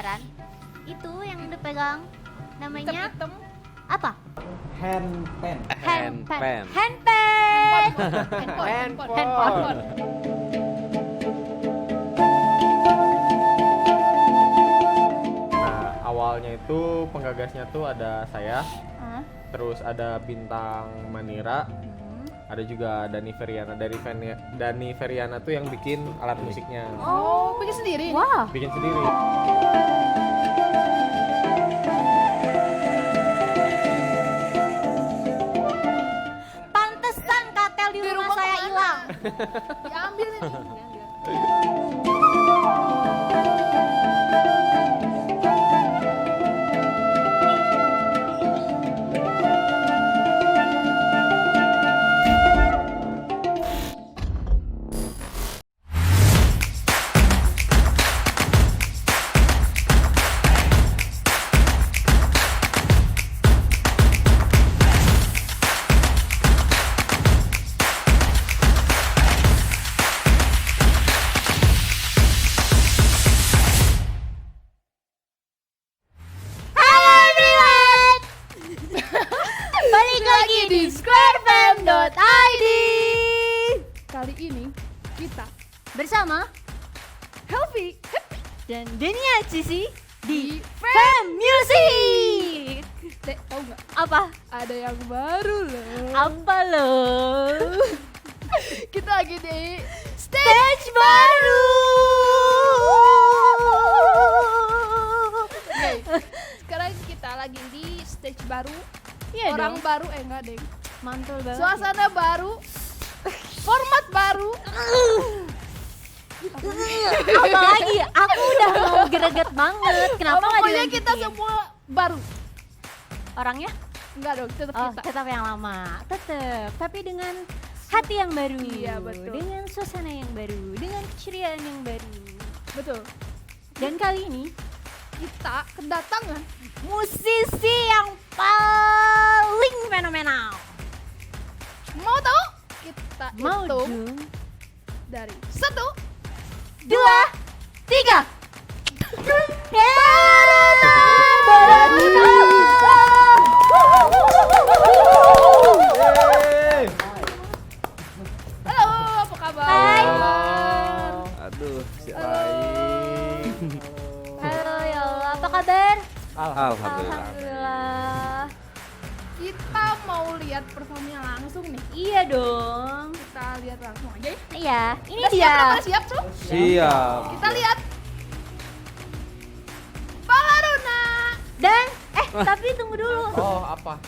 penasaran? Itu yang udah pegang namanya Hitam-hitam. apa? Handpan. Handpan. Handphone. Nah, awalnya itu penggagasnya tuh ada saya, Hah? terus ada Bintang Manira, ada juga Dani Feriana. Dani Feriana tuh yang bikin alat musiknya, Oh, bikin sendiri. Wah. bikin sendiri. Pantesan katel di rumah saya kemana? hilang. Diambil ini. Halo everyone. Balik lagi di squarefam.id Kali ini kita bersama Helvi dan Denia Cici di di Fam Music. Dek, tahu nggak? Apa? Ada yang baru loh. Apa loh? Kita lagi di Stage baru. Oke, sekarang kita lagi di stage baru. Iya Orang dong. baru, enggak deh. Mantul banget. Suasana baru. Format baru. Apa lagi? Aku udah mau greget banget. Kenapa nggak Pokoknya kita dilanjutin? semua baru. Orangnya? Enggak dong, tetap Oh, kita. tetap yang lama. Tetap. Tapi dengan hati yang baru. Iya, betul. Dengan suasana yang baru. Dengan keceriaan yang baru. Betul. Dan kali ini Kita kedatangan musisi yang paling fenomenal. mau tahu? Kita Mau hitung dong? dari 1, 2, 3. Baruna, Baruna. Yeay! halo, apa kabar? Hai. Aduh, si Halo. Aing. Halo ya Allah, apa kabar? Alhamdulillah. Alhamdulillah. Kita mau lihat performnya langsung nih. Iya dong. Kita lihat langsung aja ya. Iya, ini Udah dia. siap, udah siap, Su? Siap. Kita lihat. Balaruna. Dan tapi tunggu dulu. Oh, apa?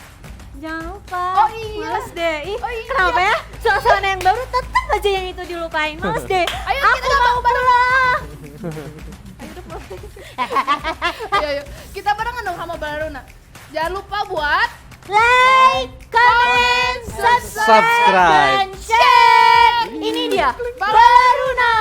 Jangan lupa. Oh iya. Males deh. Ih, Oh iya. kenapa ya? Suasana yang baru tetap aja yang itu dilupain. Males deh. Ayo, Aku kita mau pulang. Ayo, udah pulang. Ayo, ayo. Kita barengan dong sama Balaruna. Jangan lupa buat Like, comment, Subscribe. dan share. Ini dia Balaruna.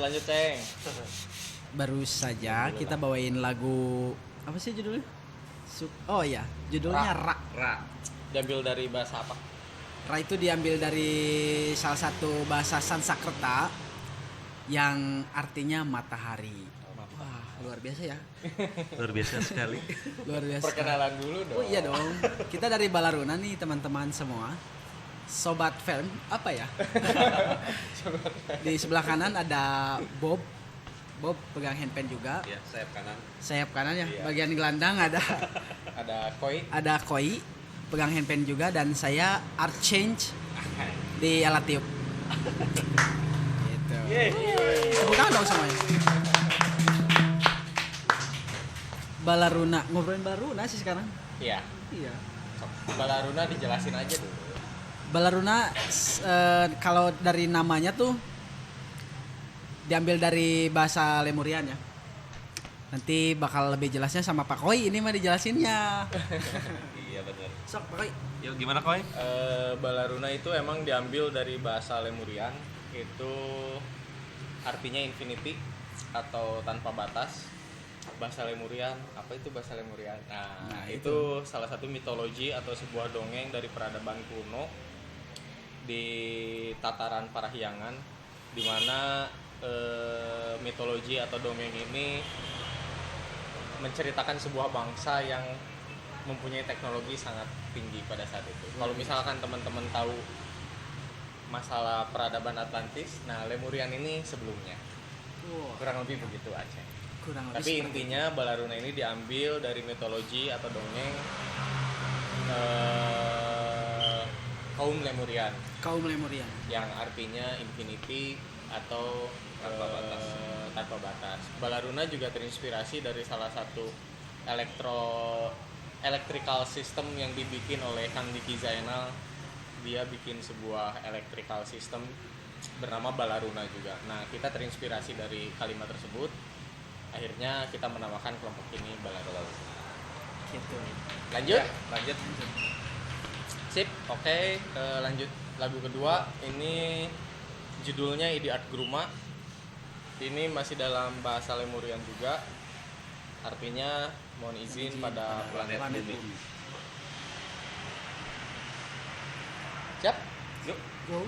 lanjut Ceng. Baru saja kita bawain lagu apa sih judulnya? Oh iya, judulnya Ra. Ra. Diambil dari bahasa apa? Ra itu diambil dari salah satu bahasa Sanskerta yang artinya matahari. Wah, luar biasa ya. Luar biasa sekali. Luar biasa. Perkenalan dulu dong. Oh iya dong. Kita dari Balaruna nih teman-teman semua. Sobat film apa ya? Di sebelah kanan ada Bob. Bob pegang handpan juga. Ya, sayap kanan. Sayap kanan ya. Iya. Bagian gelandang ada ada Koi pegang handpan juga, dan saya art change di alat tiup. Gitu. Tepuk tangan dong semuanya. Balaruna, ngobrolin Balaruna sih sekarang. Iya. Iya. Balaruna dijelasin aja dulu. Balaruna kalau dari namanya tuh diambil dari bahasa Lemurian ya. Nanti bakal lebih jelasnya sama Pak Koi, ini mah dijelasinnya. Iya benar. Sok Pak Koi. Yuk gimana Koi? Balaruna itu emang diambil dari bahasa Lemurian, itu artinya infinity atau tanpa batas. Bahasa Lemurian, apa itu bahasa Lemurian? Nah, itu salah satu mitologi atau sebuah dongeng dari peradaban kuno di tataran Parahyangan, di mana mitologi atau dongeng ini menceritakan sebuah bangsa yang mempunyai teknologi sangat tinggi pada saat itu. Kalau misalkan teman-teman tahu masalah peradaban Atlantis, nah Lemurian ini sebelumnya. Kurang lebih begitu aja. Tapi intinya Balaruna ini diambil dari mitologi atau dongeng kaum Lemurian, Kaum Lemurian. yang artinya infinity atau tanpa batas. Balaruna juga terinspirasi dari salah satu electrical system yang dibikin oleh Kang Diki Zainal. Dia bikin sebuah electrical system bernama Balaruna juga. Nah, kita terinspirasi dari kalimat tersebut. Akhirnya kita menamakan kelompok ini Balaruna. Gitu. Lanjut? Ya, lanjut. Sip, oke. Lanjut lagu kedua. Ini judulnya Idi Art Gruma. Ini masih dalam bahasa Lemurian juga. Artinya mohon izin pada planet bumi. Siap? Yuk. Go.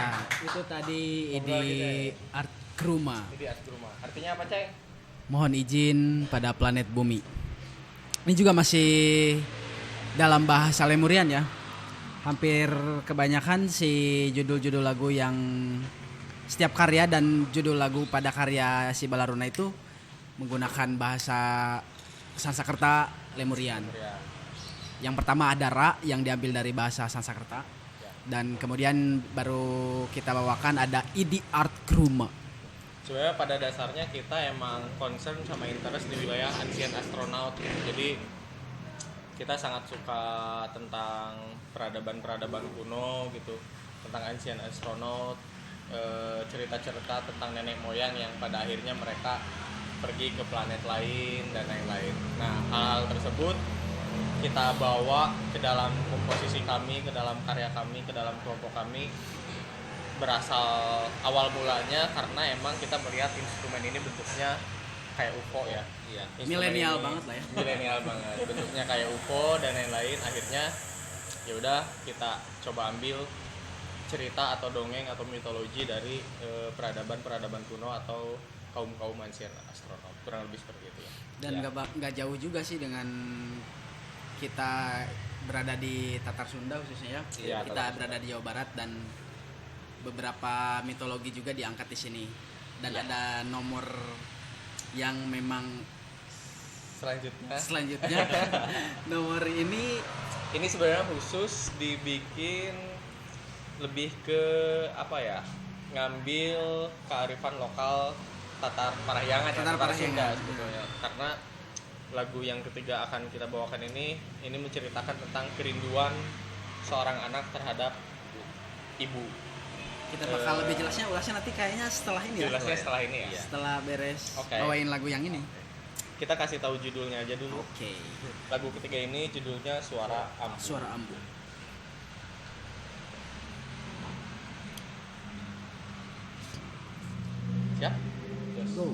Ya, itu tadi Ngobrol gitu ide ya. art Kruma. Ini di Asgruma. Artinya apa, Ceng? Mohon izin pada planet bumi. Ini juga masih dalam bahasa Lemurian ya. Hampir kebanyakan si judul-judul lagu yang setiap karya dan judul lagu pada karya si Balaruna itu menggunakan bahasa Sanskerta Lemurian. Ya. Yang pertama ada Ra yang diambil dari bahasa Sanskerta. Dan kemudian baru kita bawakan ada Idi Art Kruma. Sebenarnya pada dasarnya kita emang concern sama interest di wilayah ancient astronaut gitu. Jadi kita sangat suka tentang peradaban-peradaban kuno gitu, tentang ancient astronaut, cerita-cerita tentang nenek moyang yang pada akhirnya mereka pergi ke planet lain dan lain-lain. Nah, hal tersebut kita bawa ke dalam komposisi kami, ke dalam karya kami, ke dalam kelompok kami. Berasal awal mulanya karena emang kita melihat instrumen ini bentuknya kayak UFO ya. Iya. Instrumen Milenial ini banget lah ya. Milenial banget. Bentuknya kayak UFO dan lain-lain. Akhirnya ya udah kita coba ambil cerita atau dongeng atau mitologi dari peradaban-peradaban kuno atau kaum-kaum ancient astronaut. Kurang lebih seperti itu ya. Dan Ya. nggak jauh juga sih dengan kita berada di Tatar Sunda khususnya ya. Iya, Kita Tatar berada Sunda. di Jawa Barat dan beberapa mitologi juga diangkat di sini. Dan Iya. ada nomor yang memang Selanjutnya selanjutnya nomor ini ini sebenarnya khusus dibikin lebih ke apa ya, ngambil kearifan lokal Tatar Parahyangan ya, Tatar Tatar Sunda Parahyangan. sebetulnya. Karena lagu yang ketiga akan kita bawakan ini menceritakan tentang kerinduan seorang anak terhadap ibu. kita bakal lebih jelasnya ulasnya nanti kayaknya setelah ini ya. Jelasnya setelah ini ya. Setelah beres Oke. bawain lagu yang ini. Kita kasih tahu judulnya aja dulu. Oke. Lagu ketiga ini judulnya Suara Ambu. Suara Ambu. Siap? Yes. Go.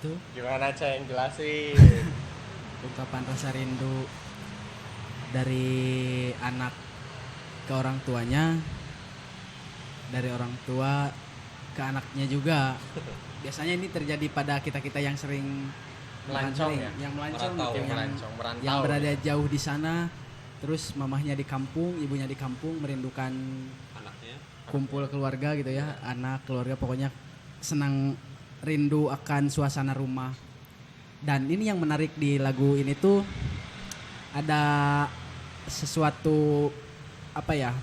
itu Gimana Ceng, jelasin. ungkapan rasa rindu dari anak ke orang tuanya, dari orang tua ke anaknya juga. Biasanya ini terjadi pada kita-kita yang sering Melancong sering, ya? yang melancong Merantau, gitu, yang merantau yang berada ya. jauh di sana, terus mamahnya di kampung, ibunya di kampung, merindukan Anaknya. kumpul keluarga gitu ya, anak keluarga, pokoknya senang, rindu akan suasana rumah. Dan ini yang menarik di lagu ini tuh ada sesuatu apa ya,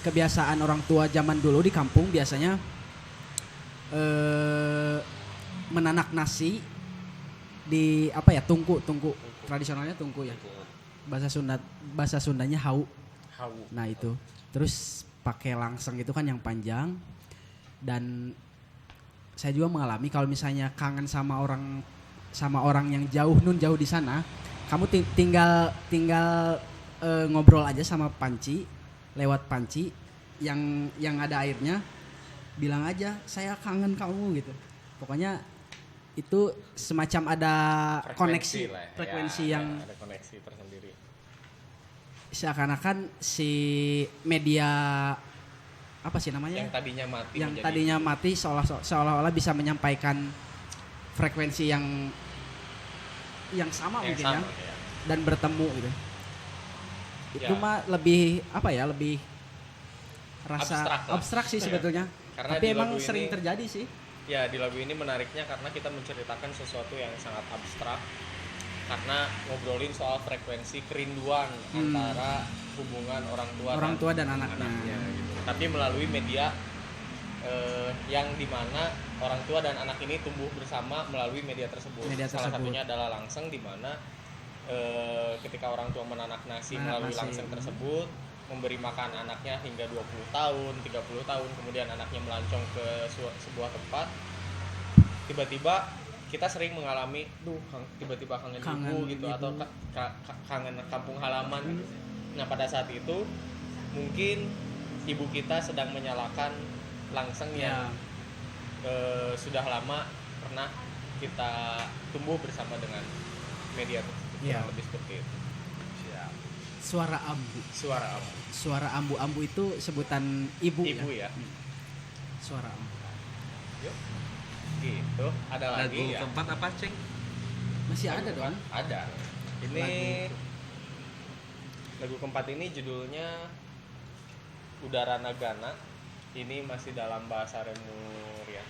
kebiasaan orang tua zaman dulu di kampung biasanya menanak nasi di apa ya, tungku tradisionalnya tungku ya, bahasa Sundanya hau. Nah itu terus pakai langseng itu kan yang panjang. Dan saya juga mengalami kalau misalnya kangen sama orang yang jauh di sana, kamu tinggal ngobrol aja sama panci, lewat panci yang ada airnya, bilang aja saya kangen kamu gitu. Pokoknya itu semacam ada koneksi lah ya. frekuensi Ya, yang ada koneksi tersendiri. seakan-akan si media apa sih namanya, Yang tadinya mati yang menjadi tadinya mati seolah-olah bisa menyampaikan frekuensi yang sama yang mungkin sama, ya, ya. dan bertemu gitu. Itu Ya. mah lebih apa ya, lebih rasa Abstrak lah. abstrak sih sebetulnya. Karena Tapi di emang lagu sering ini- terjadi sih. Ya, di lagu ini menariknya karena kita menceritakan sesuatu yang sangat abstrak, karena ngobrolin soal frekuensi kerinduan antara hubungan orang tua dan anaknya. gitu. Tapi melalui media yang dimana orang tua dan anak ini tumbuh bersama melalui media tersebut. Salah satunya adalah langseng, di mana ketika orang tua menanak nasi melalui langseng tersebut, memberi makan anaknya hingga 20 tahun, 30 tahun, kemudian anaknya melancong ke sebuah tempat. Tiba-tiba kita sering mengalami, tiba-tiba kangen ibu gitu, atau kangen kampung halaman gitu. Nah, pada saat itu mungkin ibu kita sedang menyalakan langseng yang sudah lama pernah kita tumbuh bersama dengan media tersebut. Kurang lebih seperti itu. Suara ambu. Suara ambu itu sebutan ibu ya. Suara ambu. Yuk. Gitu. Ada Lagu lagi ya? keempat apa, Ceng? Masih ada dong. Ada. Ini lagu keempat ini judulnya Udara Nagana. Ini masih dalam bahasa Lemurian.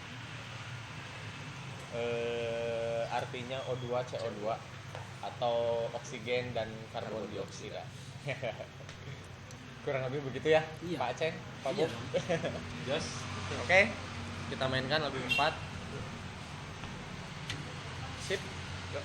Artinya O2 CO2 atau oksigen dan karbon dioksida. Kurang lebih begitu ya, Iya. Pak Ceng, Pak Iya Bob. dong. Jos. Oke. Kita mainkan lagu keempat. Sip. Yuk.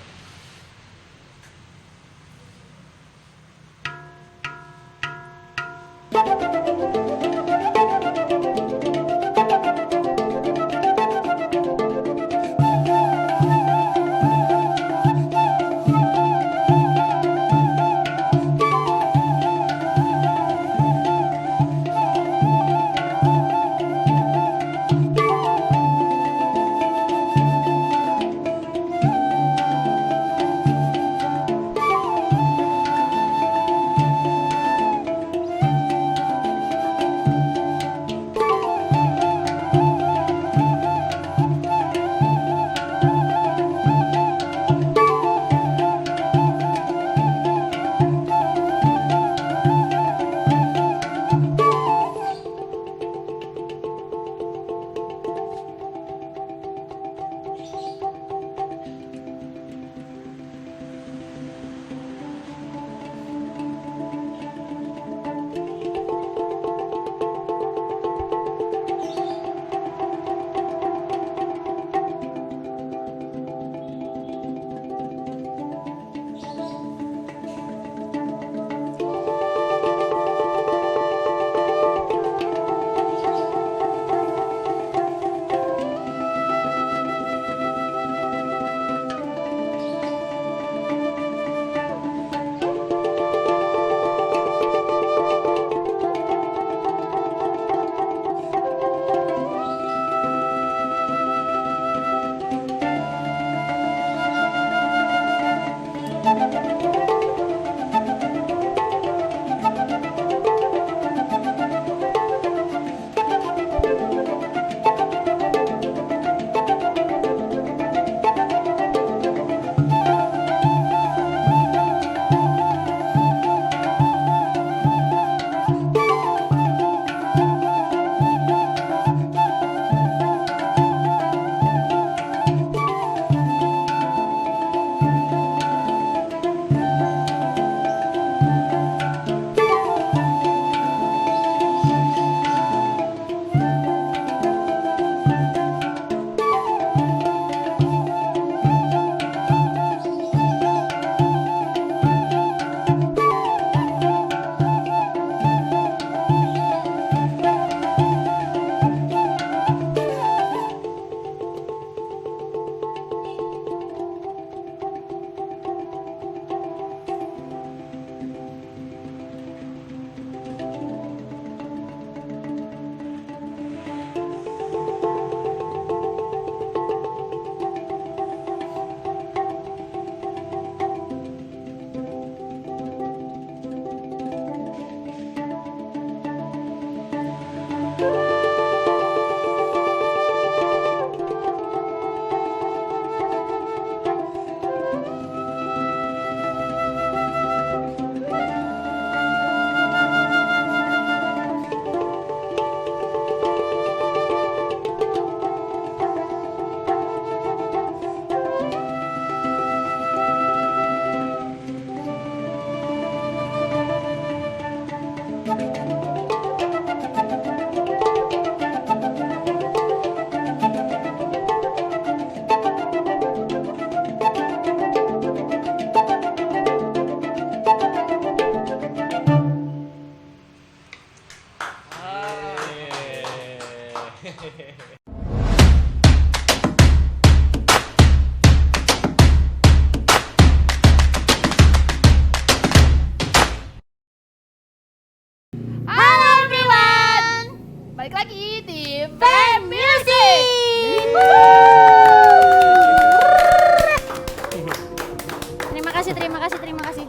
Terima kasih.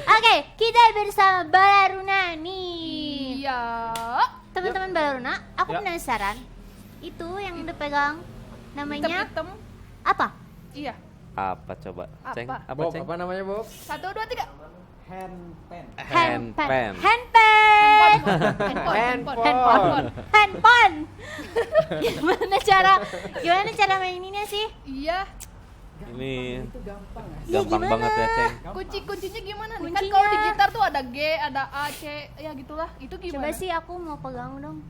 Oke, kita bersama Balaruna nih. Iya. Teman-teman Balaruna, aku Ya. penasaran. Itu yang udah pegang namanya Hitam-hitam. apa? Iya. Apa coba? Apa? Ceng, apa Bob, Ceng? apa namanya Bob? 1, 2, 3. Handpan. Handpan. Handpan. Handphone. Handphone. Gimana cara maininnya sih? Iya. Ini Iya, gampang gimana? banget ya, Ceng. Kuncinya gimana nih? Kan Kuncinya. kalau di gitar tuh ada G, ada A, C, ya gitulah. Itu Coba gimana? sih aku mau pegang dong.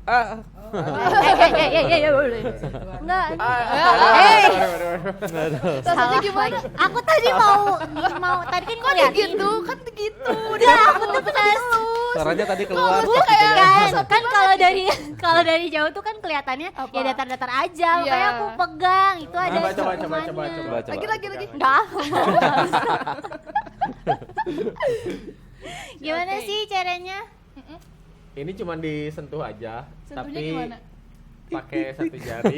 Ah, Boleh. Enggak. Rasanya Salah gimana? lagi. Aku tadi mau tadi kan Kok ngeliatin. gitu? Kan gitu. Udah, aku tuh penasaran. suaranya tadi keluar. Kan kalau dari jauh tuh kan kelihatannya Apa? ya datar-datar aja, Iya. makanya aku pegang. Itu ada Coba. Coba. Lagi. Enggak. Gimana Oke. sih caranya? Ini cuma disentuh aja, Sentuhnya tapi gimana? pakai satu jari.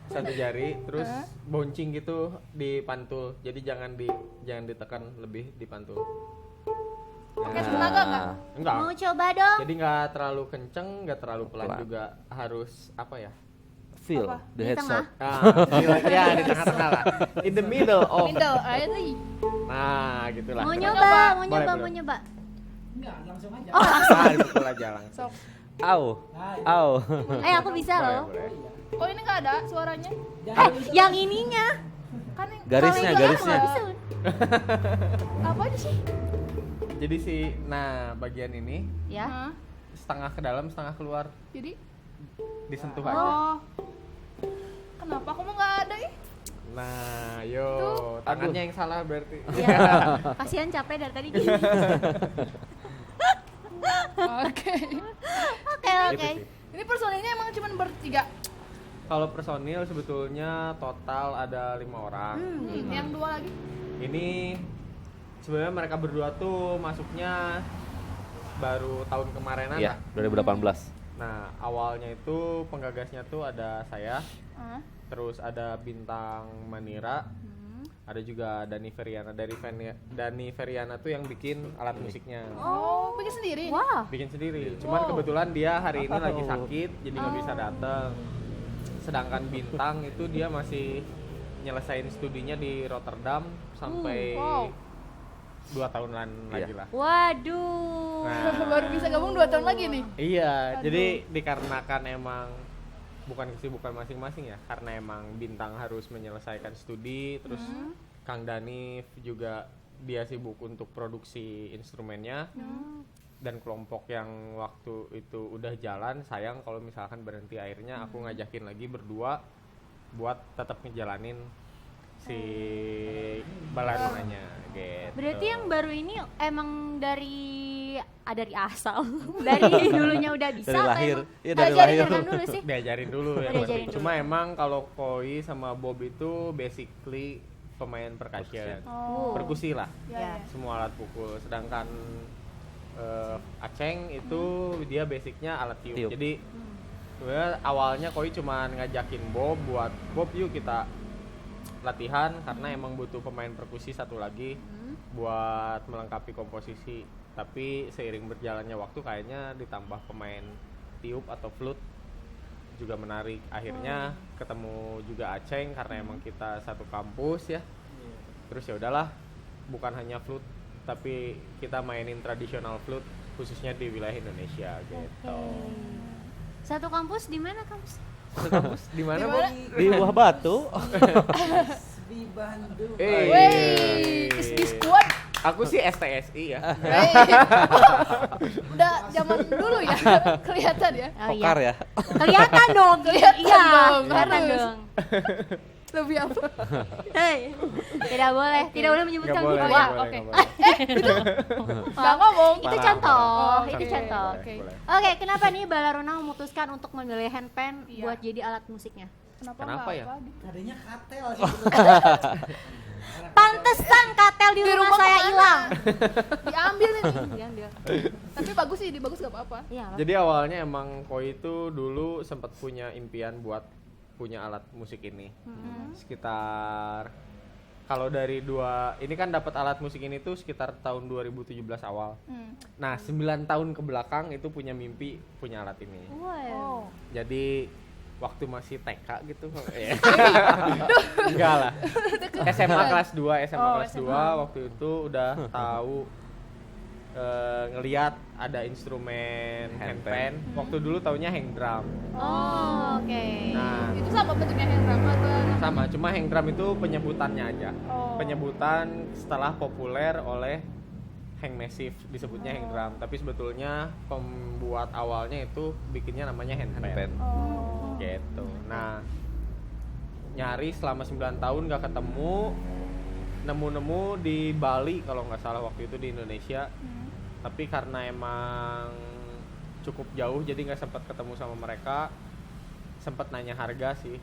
Satu jari terus bouncing gitu dipantul. Jadi jangan ditekan, lebih dipantul. Pakai tenaga nggak? Enggak. Mau coba dong? Jadi nggak terlalu kenceng, nggak terlalu pelan Pelan. juga. Harus apa ya? Feel Apa? the Di head tengah? sound. Ya di tengah-tengah lah. In the middle of. Middle, aja sih. Nah, gitulah. Mau Keren. nyoba, mau Boleh, nyoba, boleh. mau nyoba. Ah, dipukul aja langsung. Sok. Au. Aku bisa loh. Boleh. Oh ini nggak ada suaranya? Yang ininya. Kan yang Garisnya, Kalau yang ini garisnya. aku nggak bisa. apa aja sih? Jadi bagian ini Ya. Hah? setengah ke dalam, setengah keluar. Jadi Disentuh aja. oh. Kenapa aku mau nggak ada ih? Nah, yo, Tuh. tangannya yang salah berarti. Ya. Kasihan capek dari tadi gini. Oke. Oke. Gitu sih. Ini personilnya emang cuma bertiga. Kalau personil sebetulnya total ada 5 orang. Yang 2 lagi. Ini sebenarnya mereka berdua tuh masuknya baru tahun kemarinan. Iya, 2018. Nah, awalnya itu penggagasnya tuh ada saya, Hah? terus ada Bintang Manira, ada juga Dani Feriana. Dani Feriana tuh yang bikin alat musiknya. Oh, bikin sendiri. Wah. Bikin sendiri. Cuman kebetulan dia hari ini lagi sakit, jadi nggak bisa datang. Sedangkan Bintang itu dia masih nyelesain studinya di Rotterdam sampai wow. 2 tahunan lagi lah. Waduh. Nah, Baru bisa gabung 2 tahun lagi nih. iya, Aduh. jadi dikarenakan emang bukan kesibukan masing-masing ya, karena emang Bintang harus menyelesaikan studi, terus Kang Danif juga dia sibuk untuk produksi instrumennya, dan kelompok yang waktu itu udah jalan, sayang kalau misalkan berhenti, akhirnya aku ngajakin lagi berdua buat tetap ngejalanin si balarunanya gitu. Berarti yang baru ini emang dari asal. Dari dulunya udah bisa Dari atau lahir. emang Iya, dari diajarin lahir. dari dulu sih? Diajarin dulu ya. Diajarin Cuma emang kalau Koi sama Bob itu basically pemain percussion. Oh. Perkusi lah. Ya. Semua alat pukul. Sedangkan Aceng itu dia basicnya alat tiup. Tiup. Jadi sebenarnya awalnya Koi cuma ngajakin Bob buat Bob yuk kita latihan karena emang butuh pemain perkusi satu lagi buat melengkapi komposisi. Tapi seiring berjalannya waktu kayaknya ditambah pemain tiup atau flute juga menarik. Akhirnya ketemu juga Aceng karena emang kita satu kampus ya. Terus ya udahlah, bukan hanya flute tapi kita mainin tradisional flute khususnya di wilayah Indonesia gitu. Satu kampus di mana kampus? Satu kampus di mana, Bu? Di Buah Batu. Wey, di squad. Aku sih STSI ya. Wey. Udah zaman dulu ya. Kelihatan ya. Oh, Pokar ya. Kelihatan dong. Kelihatan Iya, dong, kelihatan harus. dong. Lebih apa? Hei, tidak boleh menyebutkan Nggak boleh, gitu nggak ya. boleh, oke. nggak boleh. Enggak ngomong. Itu Parah, contoh, parah. itu Oke, contoh. oke. Boleh. Oke, kenapa nih Balaruna memutuskan untuk memilih handpan Iya. buat jadi alat musiknya? Kenapa Kenapa nggak ya? apa gitu? Tadinya katel sih. Pantesan katel di rumah saya kemana? hilang. Diambil ini. Diambil. Tapi bagus sih, dibagus gak apa-apa. Iya. Jadi awalnya emang Koi itu dulu sempat punya impian buat punya alat musik ini. Sekitar kalau dari ini kan dapat alat musik ini tuh sekitar tahun 2017 awal. Nah, 9 tahun ke belakang itu punya mimpi punya alat ini. Wow. Jadi waktu masih TK gitu. Enggak lah. SMA kelas 2, kelas 2 waktu itu udah tahu ngelihat ada instrumen handpan. Waktu dulu taunya hang drum. Oh, oke. Nah, Itu sama bentuknya hand drum atau sama, cuma hang drum itu penyebutannya aja. Oh. Penyebutan setelah populer oleh hang massive disebutnya hang drum, tapi sebetulnya pembuat awalnya itu bikinnya namanya handpan. Oh. Gitu. Nah, nyari selama 9 tahun gak ketemu, nemu-nemu di Bali kalau nggak salah waktu itu di Indonesia. Tapi karena emang cukup jauh jadi nggak sempat ketemu sama mereka, sempat nanya harga sih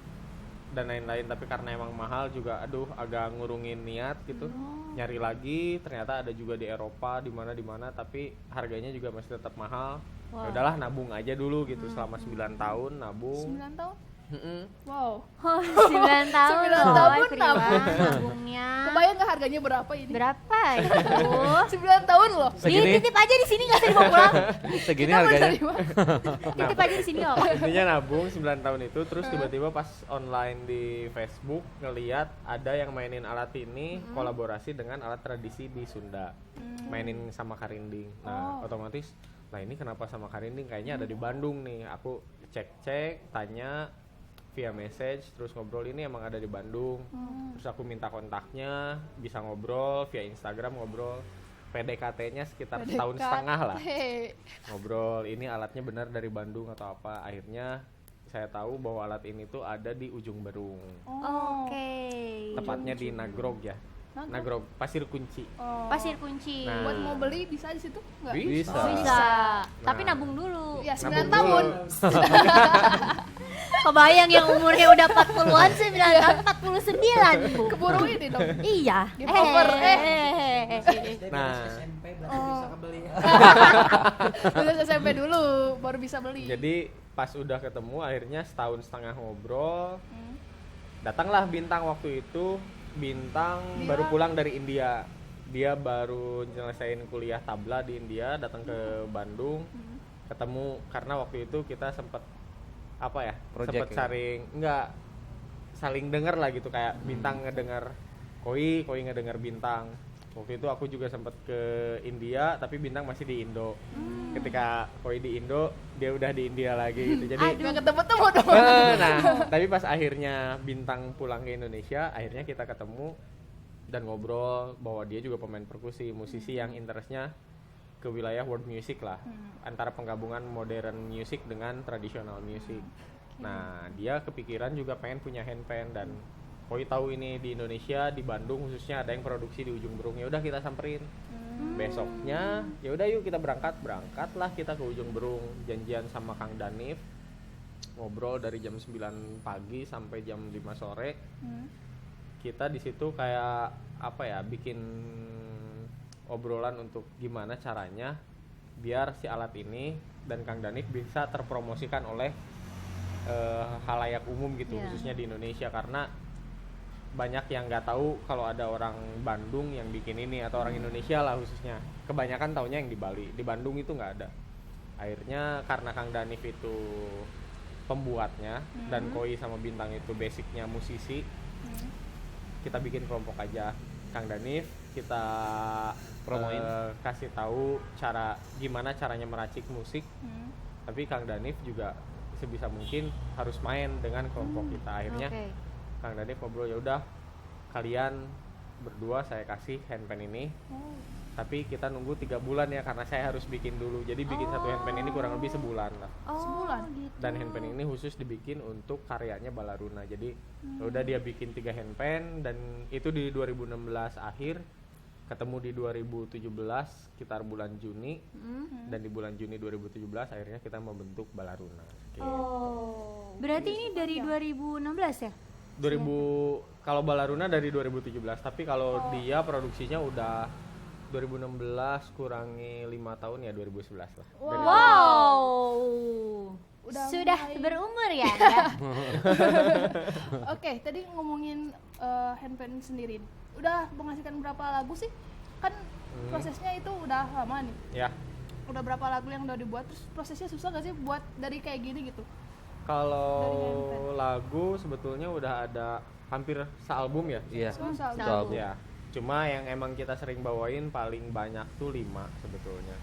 dan lain-lain, tapi karena emang mahal juga agak ngurungin niat gitu. Nyari lagi ternyata ada juga di Eropa di mana tapi harganya juga masih tetap mahal. Ya udahlah, nabung aja dulu gitu selama 9 tahun nabung. 9 tahun? Mm-mm. Wow. Oh, 9 tahun. 9 loh, tahun Prima, nabung. nabungnya. Kebayang nggak harganya berapa ini? Berapa itu? 9 tahun loh. Segini? Titip aja di sini, nggak usah dibawa pulang. Segini Kita harganya. menerima. Titip aja di sini kok. Intinya nabung 9 tahun itu, terus tiba-tiba pas online di Facebook ngeliat ada yang mainin alat ini kolaborasi dengan alat tradisi di Sunda, mainin sama karinding. Nah, otomatis lah ini kenapa sama karinding, kayaknya ada di Bandung nih. Aku cek tanya via message, terus ngobrol ini emang ada di Bandung. Terus aku minta kontaknya, bisa ngobrol via Instagram, ngobrol PDKT-nya sekitar setahun setengah lah. Ngobrol ini alatnya benar dari Bandung atau apa. Akhirnya saya tahu bahwa alat ini tuh ada di Ujung Berung. Oke. Tepatnya di Nagrog ya. Nagrog, Pasir Kunci. Pasir Kunci. Nah. Buat mau beli bisa di situ? Enggak. Bisa. Bisa. Tapi Nah. nabung dulu. Ya 9 Nabung tahun. dulu. Kebayang yang umurnya udah 40-an, 9 tahun 49, Bu. Keburu ini dong. Iya. Game over, Nah, SMP berarti bisa kebeli. Lulus SMP dulu baru bisa beli. jadi pas udah ketemu akhirnya setahun setengah ngobrol, datanglah Bintang waktu itu. Bintang baru pulang dari India. Dia baru nyelesain kuliah tabla di India, datang ke Bandung. Ketemu karena waktu itu kita sempat Project sempat saling denger lah gitu, kayak Bintang ngedenger Koi ngedenger Bintang. Waktu itu aku juga sempat ke India tapi Bintang masih di Indo. Ketika Koi di Indo, dia udah di India lagi gitu. Jadi Nggak ketemu-temu dong. nah, tapi pas akhirnya Bintang pulang ke Indonesia, akhirnya kita ketemu dan ngobrol bahwa dia juga pemain perkusi, musisi yang interestnya ke wilayah world music lah, antara penggabungan modern music dengan traditional music. Nah, dia kepikiran juga pengen punya handpan, dan Koi tahu ini di Indonesia, di Bandung khususnya ada yang produksi di Ujung Berung. Ya udah kita samperin. Besoknya ya udah yuk kita berangkatlah kita ke Ujung Berung, janjian sama Kang Danif, ngobrol dari jam 9 pagi sampai jam 5 sore. Kita di situ kayak bikin obrolan untuk gimana caranya biar si alat ini dan Kang Danif bisa terpromosikan oleh halayak umum gitu, khususnya di Indonesia, karena banyak yang nggak tahu kalau ada orang Bandung yang bikin ini, atau orang Indonesia lah khususnya. Kebanyakan taunya yang di Bali, di Bandung itu nggak ada. Akhirnya karena Kang Danif itu pembuatnya dan Koi sama Bintang itu basicnya musisi, kita bikin kelompok aja. Kang Danif kita Promoin. kasih tahu gimana caranya meracik musik, tapi Kang Danif juga sebisa mungkin harus main dengan kelompok kita. Akhirnya Kang Danif ngobrol, ya udah kalian berdua saya kasih handpan ini, tapi kita nunggu 3 bulan ya karena saya harus bikin dulu. Jadi bikin satu handpan ini kurang lebih sebulan lah. Sebulan? Gitu. Dan handpan ini khusus dibikin untuk karyanya Balaruna. Jadi ya udah dia bikin 3 handpan, dan itu di 2016 akhir, ketemu di 2017 sekitar bulan Juni, dan di bulan Juni 2017 akhirnya kita membentuk Balaruna. Gitu. Berarti ini dari 2016 ya? 2000 kalau Balaruna dari 2017, tapi kalau dia produksinya udah 2016 kurangi 5 tahun ya 2011 lah. Dari Wow. Sudah mulai- berumur ya Anda? Oke, tadi ngomongin handpan sendiri. Udah menghasilkan berapa lagu sih? Kan prosesnya itu udah lama nih. Ya, Udah berapa lagu yang udah dibuat? Terus prosesnya susah gak sih buat dari kayak gini gitu? kalau lagu sebetulnya udah ada hampir sealbum ya. Iya. Susah. Soal- Ya, cuma yang emang kita sering bawain paling banyak tuh 5 sebetulnya.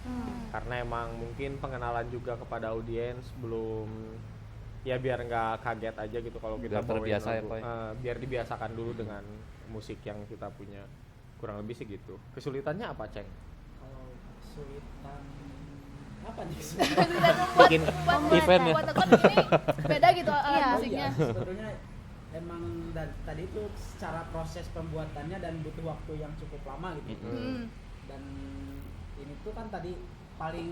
Karena emang mungkin pengenalan juga kepada audiens belum, ya biar nggak kaget aja gitu kalau kita Biar bawain terbiasa ya, lagu. Pak. Biar dibiasakan dulu dengan musik yang kita punya, kurang lebih sih gitu. Kesulitannya apa, Ceng? Kalau kesulitan apa nih? Bikin Pembuatan. event ya. Buat takut ini beda gitu alat Iya. musiknya. Sebetulnya emang tadi itu secara proses pembuatannya dan butuh waktu yang cukup lama gitu. Dan ini tuh kan tadi paling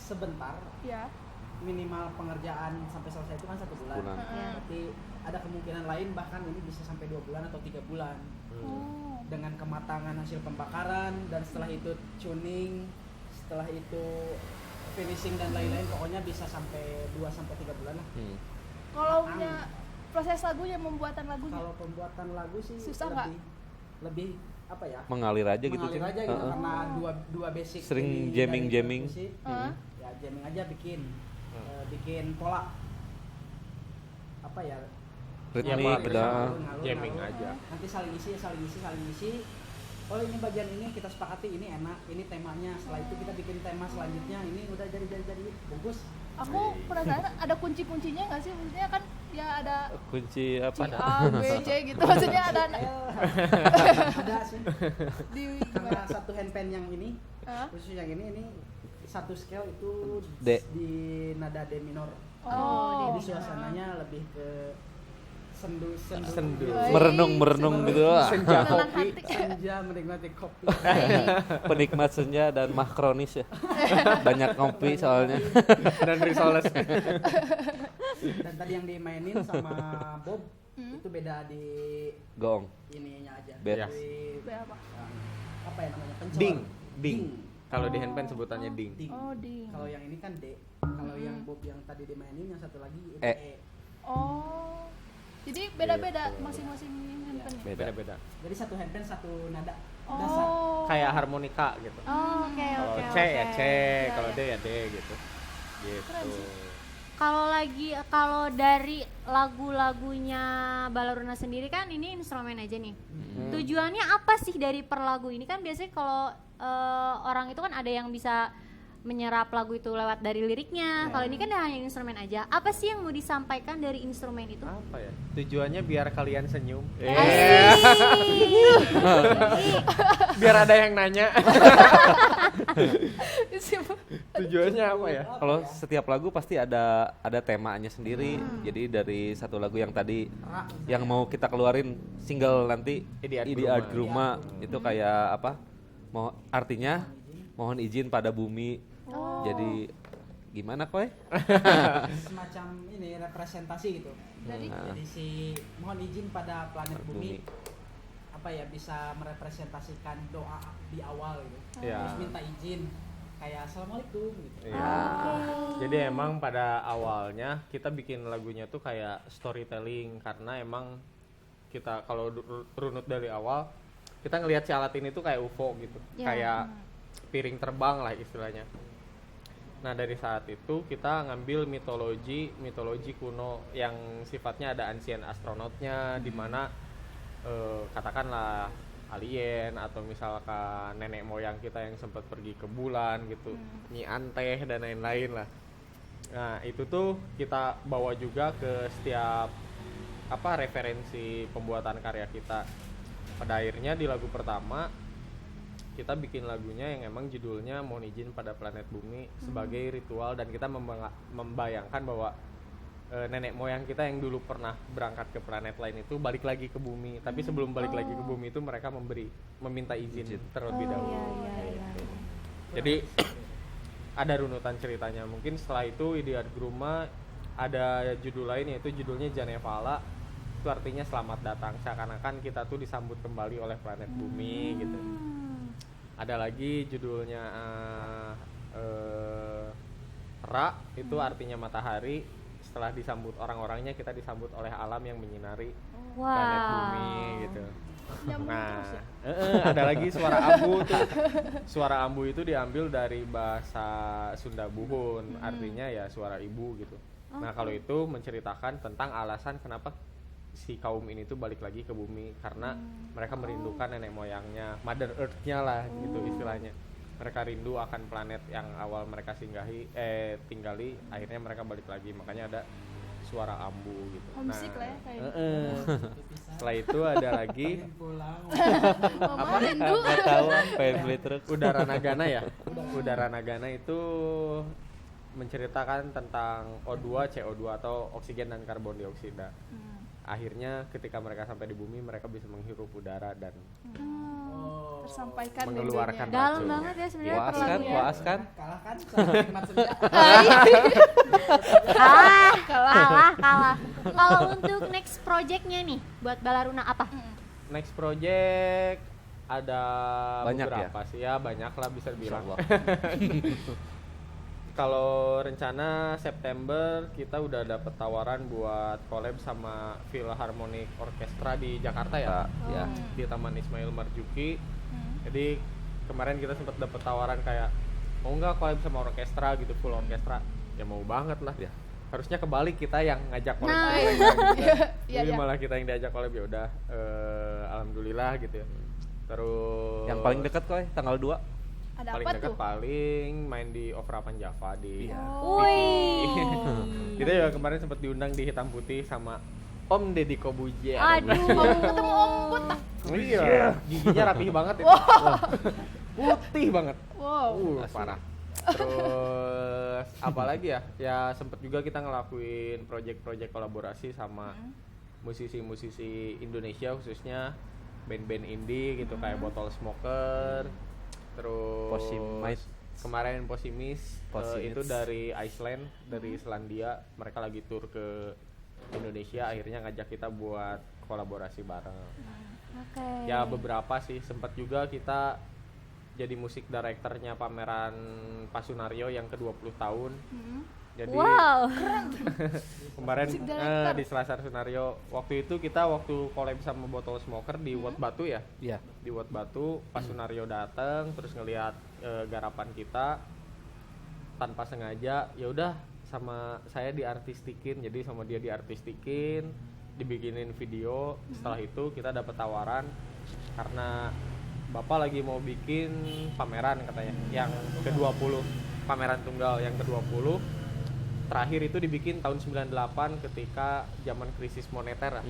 sebentar, Ya. minimal pengerjaan sampai selesai itu kan 1 bulan. Bulan. Iya. Berarti ada kemungkinan lain bahkan ini bisa sampai 2 bulan atau 3 bulan. Oh. Dengan kematangan hasil pembakaran dan setelah itu tuning, setelah itu finishing dan lain-lain, pokoknya bisa sampai 2 sampai 3 bulan lah. Kalau punya proses lagunya, pembuatan lagunya. Kalau pembuatan lagu sih Susah nggak? lebih apa ya? Mengalir aja gitu, Mengalir Cing. aja gitu Heeh. karena dua basic Sering ini jamming-jamming. dari perkusi. Heeh. Ya jamming aja bikin pola apa ya? Ritmik pola udah. Jamming aja. Nanti saling isi. Oh ini bagian ini kita sepakati, ini enak, ini temanya. Setelah itu kita bikin tema selanjutnya. Ini udah jadi bagus. Aku penasaran ada kunci-kuncinya nggak sih? Maksudnya kan ya ada Kunci apa? A, B, C gitu. Maksudnya ada Ada sih. di Karena satu handpan yang ini, Hah? khusus yang ini satu scale itu D. di nada D minor. Oh, Jadi suasananya lebih ke sendu. Merenung gitu lah. Senja Tenang kopi. hati. Senja menikmati kopi. Penikmat senja dan mah kronis ya. Banyak ngopi soalnya. Dan risoles. Dan tadi yang dimainin sama Bob itu beda di Gong. ininya aja. Beda. Di B apa? apa ya namanya? Pencor. Ding. Kalau di handpan sebutannya ding. Oh, ding. Kalau yang ini kan D. Kalau yang Bob yang tadi dimainin yang satu lagi itu E. E. Oh. Jadi beda-beda Gitu. masing-masing handphone ya? Beda. Beda-beda. Jadi satu handpan satu nada dasar. Oh. Kayak harmonika gitu. Oh, oke Kalau oke. C ya oke. C, Iya, kalau iya. D ya D gitu. Keren Gitu. sih. Kalau dari lagu-lagunya Balaruna sendiri kan ini instrumen aja nih. Tujuannya apa sih dari per lagu ini? Kan biasanya kalau orang itu kan ada yang bisa menyerap lagu itu lewat dari liriknya. Kalau ini kan hanya instrumen aja. Apa sih yang mau disampaikan dari instrumen itu? Apa ya? Tujuannya biar kalian senyum. Biar ada yang nanya. Tujuannya apa ya? Kalau setiap lagu pasti ada temanya sendiri. Jadi dari satu lagu yang tadi yang mau kita keluarin single nanti Idiat Idiat Gruma. Gruma itu kayak apa? Artinya mohon izin pada bumi. Jadi gimana Koy? Semacam ini representasi gitu. Jadi si mohon izin pada planet bumi apa ya bisa merepresentasikan doa di awal gitu. Iya. Terus minta izin kayak assalamualaikum gitu. Iya. Jadi emang pada awalnya kita bikin lagunya tuh kayak storytelling karena emang kita kalau runut dari awal kita ngelihat si alat ini tuh kayak UFO gitu. Iya. Kayak piring terbang lah istilahnya. Nah dari saat itu kita ngambil mitologi kuno yang sifatnya ada ancient astronautnya, di mana katakanlah alien atau misalkan nenek moyang kita yang sempat pergi ke bulan gitu, Nyi Anteh dan lain-lain lah. Nah itu tuh kita bawa juga ke setiap referensi pembuatan karya kita. Pada akhirnya di lagu pertama kita bikin lagunya yang emang judulnya Mohon Izin Pada Planet Bumi sebagai ritual, dan kita membayangkan bahwa nenek moyang kita yang dulu pernah berangkat ke planet lain itu balik lagi ke bumi, tapi sebelum balik lagi ke bumi itu mereka meminta izin terlebih dahulu. Gitu. Jadi ada runutan ceritanya. Mungkin setelah itu Idiat Gruma ada judul lain, yaitu judulnya Janevala. Itu artinya selamat datang, seakan-akan kita tuh disambut kembali oleh planet bumi gitu. Ada lagi judulnya Ra itu artinya matahari. Setelah disambut orang-orangnya, kita disambut oleh alam yang menyinari planet bumi gitu. Nah, ada lagi suara ambu tuh. Suara ambu itu diambil dari bahasa Sunda Buhun, artinya ya suara ibu gitu. Nah, kalau itu menceritakan tentang alasan kenapa si kaum ini tuh balik lagi ke bumi, karena mereka merindukan nenek moyangnya, Mother Earth-nya lah gitu istilahnya. Mereka rindu akan planet yang awal mereka tinggali, akhirnya mereka balik lagi, makanya ada suara ambu gitu. Homesick lah ya kayak Setelah itu ada lagi Mama rindu. Nggak tahu pengen beli truk. Udara Nagana ya. Udara Nagana itu menceritakan tentang O2, CO2 atau oksigen dan karbon dioksida. Akhirnya ketika mereka sampai di bumi, mereka bisa menghirup udara dan Tersampaikan mengeluarkan mimpinya. Dalam racun. banget ya sebenarnya Puas kan, perlagunya. puas kan. Kalah kan sama nikmat senja. Kalah. Kalau untuk next projectnya nih buat Balaruna apa? Next project ada Banyak beberapa sih ya, banyak lah bisa dibilang. Insyaallah. Kalau rencana September kita udah dapet tawaran buat collab sama Philharmonic Orchestra di Jakarta ya, Ya. di Taman Ismail Marzuki. Jadi kemarin kita sempat dapet tawaran kayak mau nggak collab sama orkestra gitu, full orkestra. Ya mau banget lah ya. Harusnya kebalik, kita yang ngajak collab Nah. sama mereka gitu. Iya, Jadi iya. malah kita yang diajak collab, ya udah alhamdulillah gitu ya. Terus Yang paling dekat kok tanggal 2. Ada paling apa dekat tuh? paling main di Opera Panjava di Wih. kita juga kemarin sempat diundang di Hitam Putih sama Om Deddy Kobuzier. Aduh. Ketemu Om Buta. Iya, giginya rapih banget itu. Wah, putih banget. Wow. Parah. Terus apa lagi ya? Ya sempet juga kita ngelakuin project-project kolaborasi sama musisi-musisi Indonesia, khususnya band-band indie gitu kayak Bottle Smoker. Terus Posimis. kemarin Posimis, Posimis. itu dari Iceland, dari Islandia. Mereka lagi tour ke Indonesia, akhirnya ngajak kita buat kolaborasi bareng. Oke. Ya beberapa sih, sempat juga kita jadi musik directornya pameran Pasunario yang ke-20 tahun. Jadi Wow. kemarin Musik director. di Selasar Sunario waktu itu kita collab sama Bottle Smoker di Wat Batu ya. Iya. Di Wat Batu pas Sunario datang terus ngelihat garapan kita tanpa sengaja, ya udah sama saya diartistikin, jadi sama dia diartistikin, dibikinin video. Setelah itu kita dapat tawaran karena Bapak lagi mau bikin pameran katanya yang ke-20, pameran tunggal yang ke-20. Terakhir itu dibikin tahun 98 ketika zaman krisis moneter lah.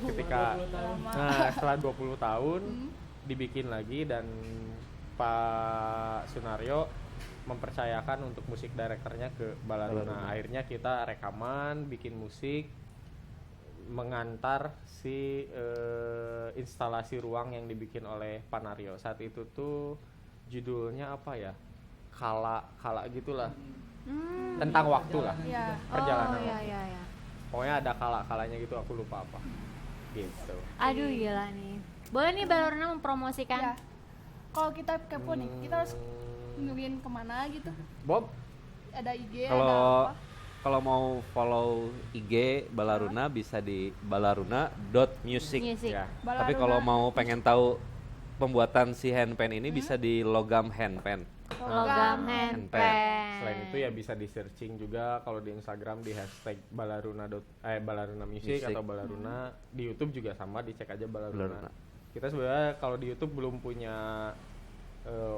Ketika setelah 20 tahun dibikin lagi dan Pak Sunario mempercayakan untuk musik direkturnya ke Balaruna. Akhirnya kita rekaman, bikin musik, mengantar si instalasi ruang yang dibikin oleh Panario. Saat itu tuh judulnya apa ya? Kala gitulah. Tentang waktu lah. Iya. Perjalanan Oh, waktu. iya. Pokoknya ada kala-kalanya gitu, aku lupa apa. Gitu. Aduh gila nih. Boleh nih Balaruna mempromosikan? Ya. Kalau kita kepo nih, kita harus nungguin kemana gitu? Bob, Ada IG, ada Kalau apa? kalau mau follow IG Balaruna bisa di balaruna.music. Music. ya. Tapi Balaruna. kalau mau pengen tahu pembuatan si handpan ini bisa di Logam Handpan. Logam handpan. Selain itu ya bisa di searching juga kalau di Instagram di hashtag Balaruna Music Music. atau Balaruna. Di YouTube juga sama, dicek aja Balaruna. Balaruna. Kita sebenarnya kalau di YouTube belum punya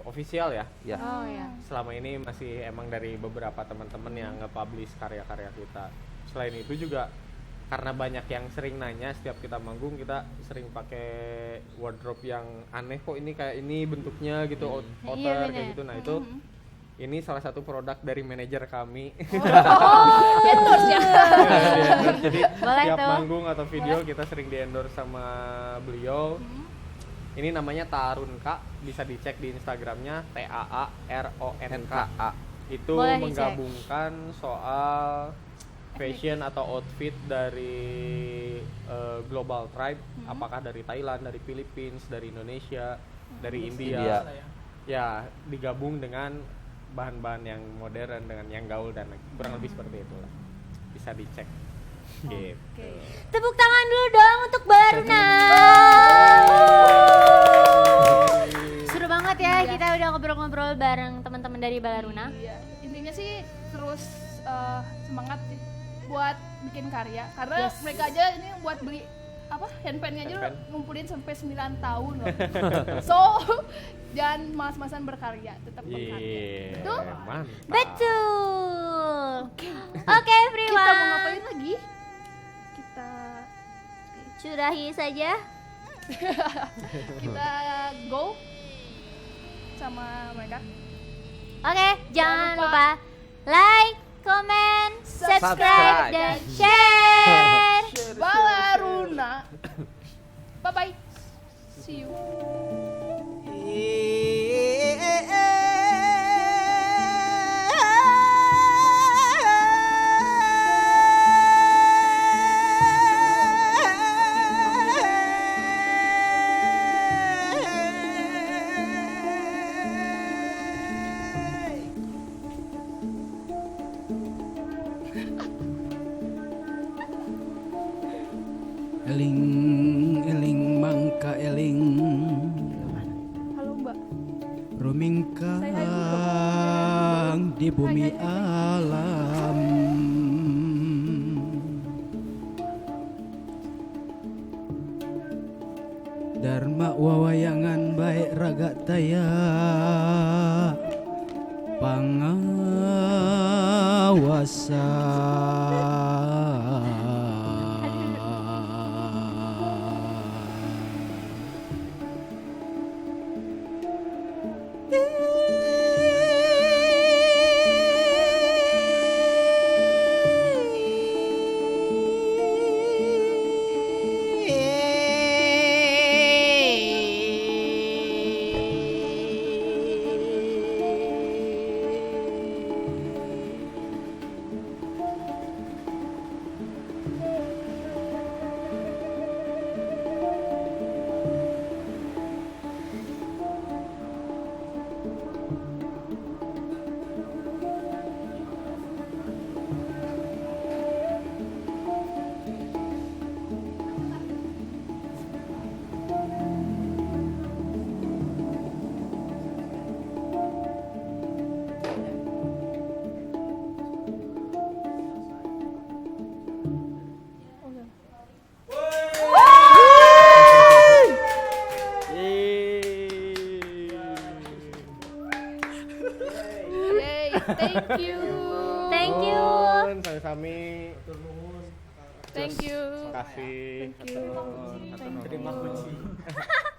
official ya. Ya. Oh ya. Selama ini masih emang dari beberapa teman-teman yang nge-publish karya-karya kita. Selain itu juga karena banyak yang sering nanya setiap kita manggung, kita sering pakai wardrobe yang aneh, kok ini kayak ini bentuknya gitu, outer Iya, kayak bener. gitu. Nah itu ini salah satu produk dari manajer kami. Endorse ya. Di-endorse. Jadi Boleh tiap tuh. manggung atau video kita sering di-endorse sama beliau. Ini namanya Taarunka, bisa dicek di Instagramnya TAARONKA. Itu Boleh dicek. menggabungkan soal fashion atau outfit dari global tribe, apakah dari Thailand, dari Philippines, dari Indonesia, dari India. India. Ya, digabung dengan bahan-bahan yang modern dengan yang gaul dan kurang lebih seperti itulah. Bisa dicek. Gitu. Tepuk tangan dulu dong untuk Balaruna. Seru banget ya, kita udah ngobrol-ngobrol bareng teman-teman dari Balaruna. Iya, intinya sih terus semangat sih buat bikin karya karena mereka aja ini buat beli apa handpan-nya aja udah ngumpulin sampai 9 tahun loh. So jangan mas-masan berkarya, tetap berkarya. Betul? Mantap. Betul. Oke, everyone. Kita mau ngapain lagi? Kita Sudahi saja. kita go sama mereka. Oke, jangan lupa lupa like, comment, subscribe, Subscribe. dan share. Balaruna. Bye bye. See you. Eling eling mangka eling Halo Mbak. rumingkang di bumi alam. Dharma wawayangan baik raga taya pangawasa. Yay, thank you. Thank you. Nuhun, sami-sami. Thank you. Terima kasih. Thank you. Terima kasih.